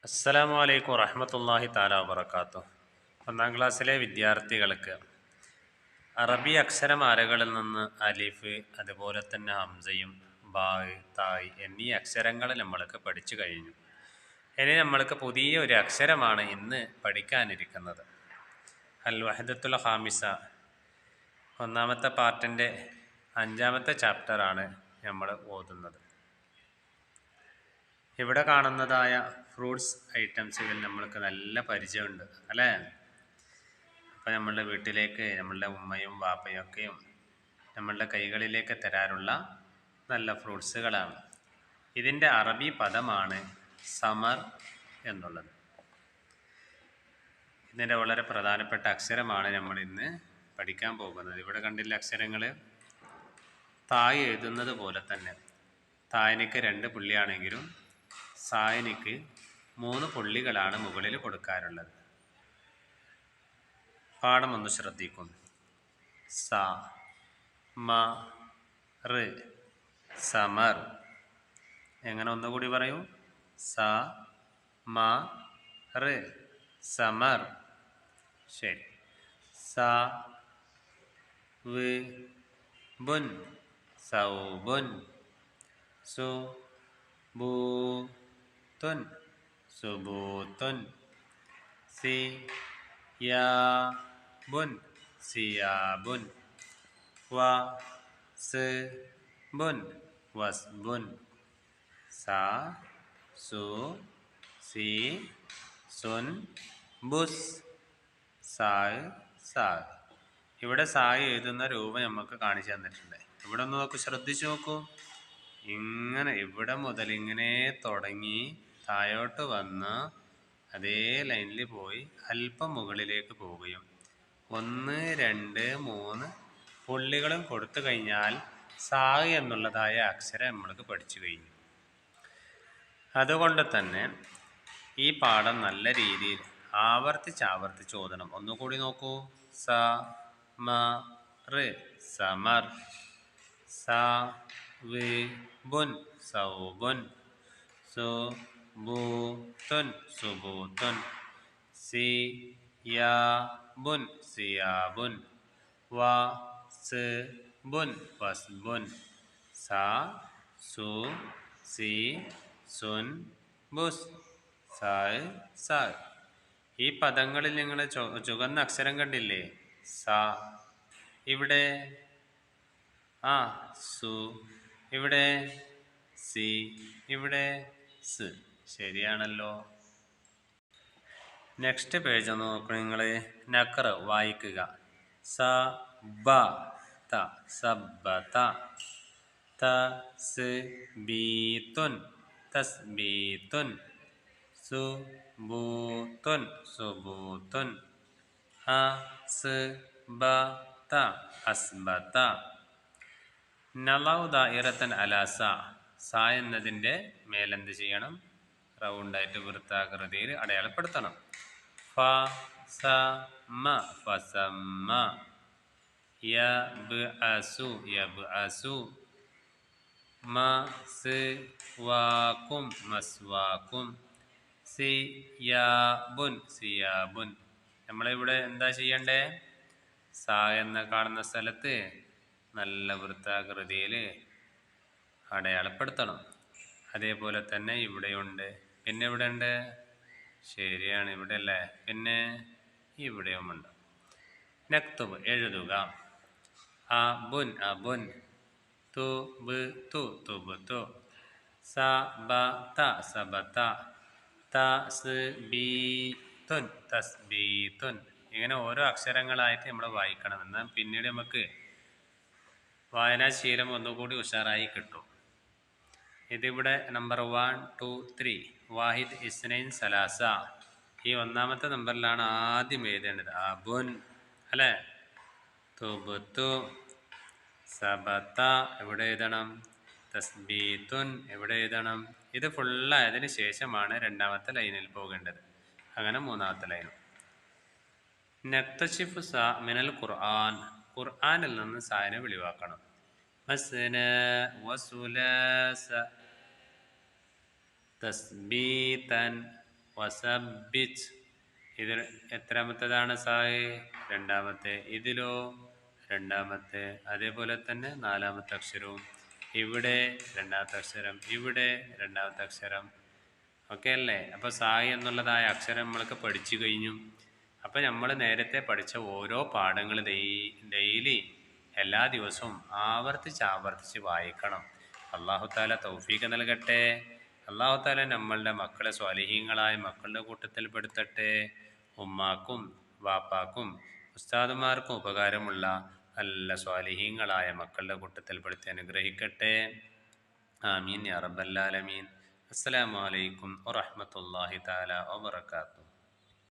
അസ്സലാമു അലൈക്കും വറഹ്മത്തുള്ളാഹി തആല വബറകാതുഹു. ഒന്നാം ക്ലാസ്സിലെ വിദ്യാർത്ഥികൾക്ക് അറബി അക്ഷരമാലകളിൽ നിന്ന് അലിഫ്, അതുപോലെ തന്നെ ഹംസയും ബാ, തായ് എന്നീ അക്ഷരങ്ങൾ നമ്മൾക്ക് പഠിച്ചു കഴിഞ്ഞു. ഇനി നമ്മൾക്ക് പുതിയ ഒരു അക്ഷരമാണ് ഇന്ന് പഠിക്കാനിരിക്കുന്നത്. അൽ വഹദത്തുൽ ഖാമിസ, ഒന്നാമത്തെ പാർട്ടിൻ്റെ 5ാമത്തെ ചാപ്റ്ററാണ് നമ്മൾ ഓതുന്നത്. ഇവിടെ കാണുന്നതായ ഫ്രൂട്ട്സ് ഐറ്റംസുകൾ നമ്മൾക്ക് നല്ല പരിചയമുണ്ട് അല്ലേ? അപ്പം നമ്മളുടെ വീട്ടിലേക്ക് നമ്മളുടെ ഉമ്മയും വാപ്പയും ഒക്കെയും നമ്മളുടെ കൈകളിലേക്ക് തരാറുള്ള നല്ല ഫ്രൂട്ട്സുകളാണ്. ഇതിൻ്റെ അറബി പദമാണ് സമർ എന്നുള്ളത്. ഇതിൻ്റെ വളരെ പ്രധാനപ്പെട്ട അക്ഷരമാണ് നമ്മൾ ഇന്ന് പഠിക്കാൻ പോകുന്നത്. ഇവിടെ കണ്ടില്ല അക്ഷരങ്ങൾ? തായ് എഴുതുന്നത് പോലെ തന്നെ തായനിക്ക് 2 പുള്ളിയാണെങ്കിലും സായനിക്ക് 3 പുള്ളികളാണ് മുകളിൽ കൊടുക്കാറുള്ളത്. പാഠം ഒന്ന് ശ്രദ്ധിക്കും. സ മ റ് സമർ. എങ്ങനെ ഒന്നുകൂടി പറയൂ? സ മ റ് സമർ. ശരി. സ വ് ബുൻ സൗബുൻ. സു ബൂ തുൻ സുബൂത്തുൻ. സി യാ ബുൻ സിയാബുൻ. വ സ് ബുൻ വസ്ബുൻ. സ സു സി സുൻ ബുസ് സായ് സായ്. ഇവിടെ സായ് എഴുതുന്ന രൂപം നമുക്ക് കാണിച്ചു തന്നിട്ടുണ്ട്. ഇവിടെ ഒന്ന് നോക്കൂ, ശ്രദ്ധിച്ചു നോക്കൂ. ഇങ്ങനെ ഇവിടെ മുതൽ ഇങ്ങനെ തുടങ്ങി താഴോട്ട് വന്ന് അതേ ലൈനിൽ പോയി അല്പം മുകളിലേക്ക് പോവുകയും 1, 2, 3 പുള്ളികളും കൊടുത്തു കഴിഞ്ഞാൽ സായ് എന്നുള്ളതായ അക്ഷരം നമ്മൾക്ക് പഠിച്ചു കഴിഞ്ഞു. അതുകൊണ്ട് തന്നെ ഈ പാഠം നല്ല രീതിയിൽ ആവർത്തിച്ച് ഓതണം. ഒന്നുകൂടി നോക്കൂ. സ മ റ് സമർ. സ വ് ബുൻ സൗബുൻ. സു ബൂ തുൻ സുബൂത്തുൻ. സി യാ ബുൻ സിയാബുൻ. വ സ് ബുൻ വസ്ബുൻ. സ സു സി സുൻ ബുസ് സായ് സായ്. ഈ പദങ്ങളിൽ നിങ്ങൾ ചുവന്ന അക്ഷരം കണ്ടില്ലേ? സ. ഇവിടെ സു. ഇവിടെ സി. ഇവിടെ സ്. ശരിയാണല്ലോ. നെക്സ്റ്റ് പേജ് ഒന്ന് നോക്കുക നിങ്ങൾ. നക്കർ വായിക്കുക. സ ബ ത സബ്ബത. ത സ് ബീതുൻ തസ്ബീതുൻ. സു ബൂ തുൻ സുബൂത്തുൻ. അ സ് ബ ത അസ്ബത. നളൗ ദായിറത്തൻ അലാ സ. സ എന്നതിൻ്റെ മേലെന്ത് ചെയ്യണം? റൗണ്ടായിട്ട് വൃത്താകൃതിയിൽ അടയാളപ്പെടുത്തണം. ഫ സ മ ഫസമ്മ. യ ബ് അസു യബ്അസു. മ സ് വാക്കും മസ്വാക്കും. സി യാ ബുൻ സിയാബുൻ. നമ്മളിവിടെ എന്താ ചെയ്യണ്ടേ? സ എന്ന കാണുന്ന സ്ഥലത്ത് നല്ല വൃത്താകൃതിയിൽ അടയാളപ്പെടുത്തണം. അതേപോലെ തന്നെ ഇവിടെയുണ്ട്. പിന്നെ ഇവിടെ ഉണ്ട്. ശരിയാണ്, ഇവിടെ അല്ലേ? പിന്നെ ഇവിടെയുമുണ്ട്. നക്തുബ് എഴുതുക. അ ബുൻ അബുൻ. തു ബ് തു തുബ്തു. സ ബ ത സബത. ത സ് ബീ തുൻ തസ്ബീതുൻ. ഇങ്ങനെ ഓരോ അക്ഷരങ്ങളായിട്ട് നമ്മൾ വായിക്കണം. എന്നാൽ പിന്നീട് നമുക്ക് വായനാശീലം ഒന്നുകൂടി ഉഷാറായി കിട്ടും. ഇതിവിടെ നമ്പർ 1, 2, 3 വാഹിദ് ഇസ്നൈൻ സലാസ. ഈ 1ാമത്തെ നമ്പറിലാണ് ആദ്യം എഴുതേണ്ടത്. അബുൻ അല്ലേ? തുബ്തു. സബത എവിടെ എഴുതണം? തസ്ബീത്തുൻ എവിടെ എഴുതണം? ഇത് ഫുള്ളായതിനു ശേഷമാണ് 2ാമത്തെ ലൈനിൽ പോകേണ്ടത്. അങ്ങനെ 3ാമത്തെ ലൈനും. നക്തശിഫു സ മിനൽ ഖുർആൻ. ഖുർആനിൽ നിന്ന് സായനെ വെളിവാക്കണം. മസ്ന വസുലാസ തസ്ബീതൻ വസബിച്ച്. ഇതിൽ എത്രാമത്തേതാണ് സായ്? രണ്ടാമത്തെ. ഇതിലോ രണ്ടാമത്തെ. അതേപോലെ തന്നെ നാലാമത്തെ അക്ഷരവും. ഇവിടെ രണ്ടാമത്തെ അക്ഷരം, ഇവിടെ രണ്ടാമത്തെ അക്ഷരം. ഓക്കെ അല്ലേ? അപ്പോൾ സായ് എന്നുള്ളതായ അക്ഷരം നമ്മളൊക്കെ പഠിച്ചു കഴിഞ്ഞു. അപ്പോൾ നമ്മൾ നേരത്തെ പഠിച്ച ഓരോ പാഠങ്ങൾ ഡെയിലി എല്ലാ ദിവസവും ആവർത്തിച്ച് വായിക്കണം. അള്ളാഹു താല തൗഫീഖ് നൽകട്ടെ. അള്ളാഹു താല നമ്മളുടെ മക്കളെ സ്വാലിഹീങ്ങളായ മക്കളുടെ കൂട്ടത്തിൽ പെടുത്തട്ടെ. ഉമ്മാക്കും വാപ്പാക്കും ഉസ്താദുമാർക്കും ഉപകാരമുള്ള നല്ല സ്വാലിഹീങ്ങളായ മക്കളുടെ കൂട്ടത്തിൽ പെടുത്തി അനുഗ്രഹിക്കട്ടെ. ആമീൻ യാ റബ്ബൽ ആലമീൻ. അസ്സലാമു അലൈക്കും വറഹ്മത്തുള്ളാഹി തആല വബറകാതുഹു.